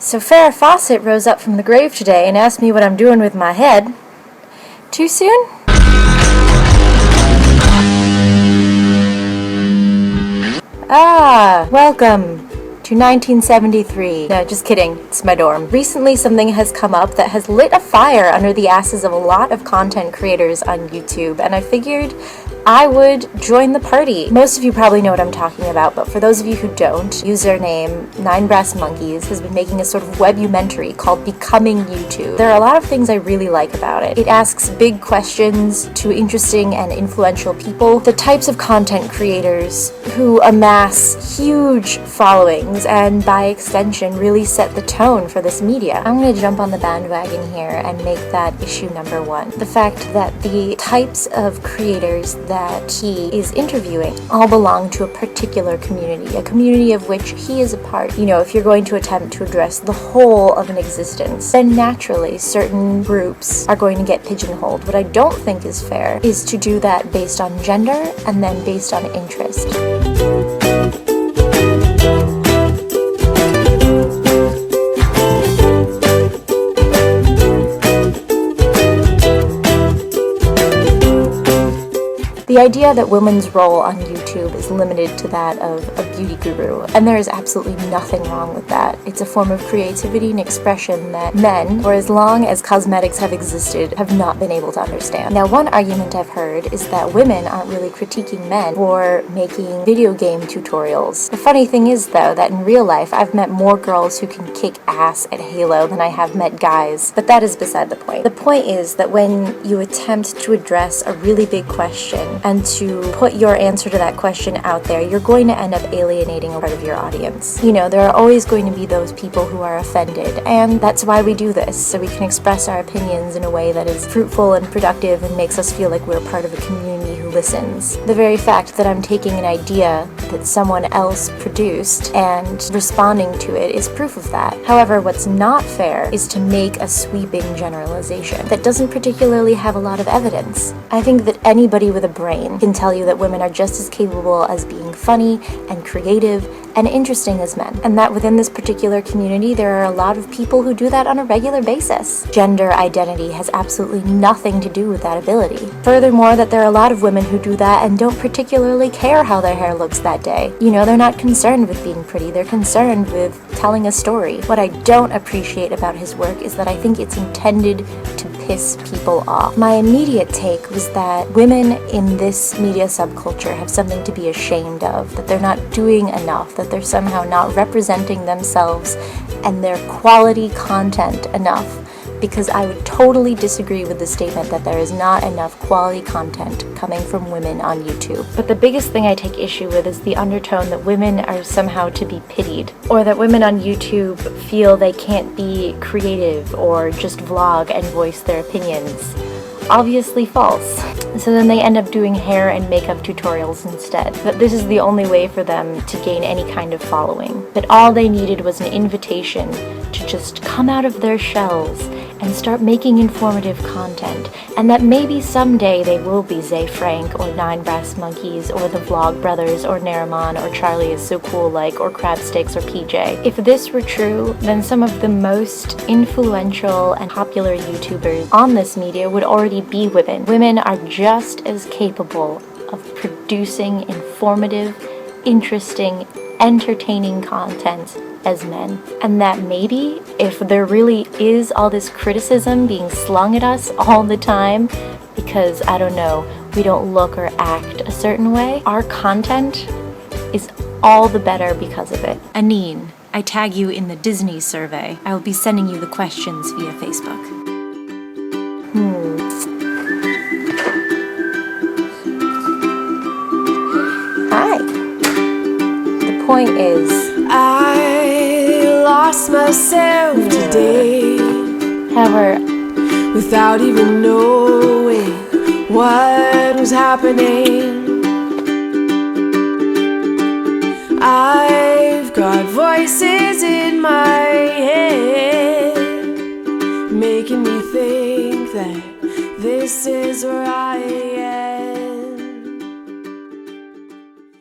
So Farrah Fawcett rose up from the grave today and asked me what I'm doing with my head. Too soon? Welcome to 1973. No, just kidding. It's my dorm. Recently, something has come up that has lit a fire under the asses of a lot of content creators on YouTube, and I figured I would join the party. Most of you probably know what I'm talking about, but for those of you who don't, username 9brassmonkeys has been making a sort of webumentary called Becoming YouTube. There are a lot of things I really like about it. It asks big questions to interesting and influential people, the types of content creators who amass huge followings and by extension really set the tone for this media. I'm going to jump on the bandwagon here and make that issue number one. The fact that the types of creators that he is interviewing all belong to a particular community, a community of which he is a part. You know, if you're going to attempt to address the whole of an existence, then naturally certain groups are going to get pigeonholed. What I don't think is fair is to do that based on gender and then based on interest. The idea that women's role on YouTube is limited to that of a beauty guru, and there is absolutely nothing wrong with that. It's a form of creativity and expression that men, for as long as cosmetics have existed, have not been able to understand. Now, one argument I've heard is that women aren't really critiquing men for making video game tutorials. The funny thing is, though, that in real life, I've met more girls who can kick ass at Halo than I have met guys, but that is beside the point. The point is that when you attempt to address a really big question, and to put your answer to that question out there, you're going to end up alienating a part of your audience. You know, there are always going to be those people who are offended, and that's why we do this, so we can express our opinions in a way that is fruitful and productive and makes us feel like we're part of a community who listens. The very fact that I'm taking an idea that someone else produced and responding to it is proof of that. However, what's not fair is to make a sweeping generalization that doesn't particularly have a lot of evidence. I think that anybody with a brain can tell you that women are just as capable as being funny and creative and interesting as men, and that within this particular community there are a lot of people who do that on a regular basis. Gender identity has absolutely nothing to do with that ability. Furthermore, that there are a lot of women who do that and don't particularly care how their hair looks that day. You know, they're not concerned with being pretty, they're concerned with telling a story. What I don't appreciate about his work is that I think it's intended to piss people off. My immediate take was that women in this media subculture have something to be ashamed of, that they're not doing enough, that they're somehow not representing themselves and their quality content enough, because I would totally disagree with the statement that there is not enough quality content coming from women on YouTube. But the biggest thing I take issue with is the undertone that women are somehow to be pitied, or that women on YouTube feel they can't be creative or just vlog and voice their opinions. Obviously false. So then they end up doing hair and makeup tutorials instead. That this is the only way for them to gain any kind of following. That all they needed was an invitation to just come out of their shells and start making informative content, and that maybe someday they will be Zay Frank or 9brassmonkeys or the Vlog Brothers or Nariman or Charlie Is So Cool Like or Crabsticks or PJ. If this were true, then some of the most influential and popular YouTubers on this media would already be women. Women are just as capable of producing informative, interesting, entertaining content as men. And that maybe, if there really is all this criticism being slung at us all the time because, I don't know, we don't look or act a certain way, our content is all the better because of it. Aneen, I tag you in the Disney survey. I will be sending you the questions via Facebook. Hi. The point is, I lost myself today. However, without even knowing what was happening. I've got voices in my head making me think that this is where I am.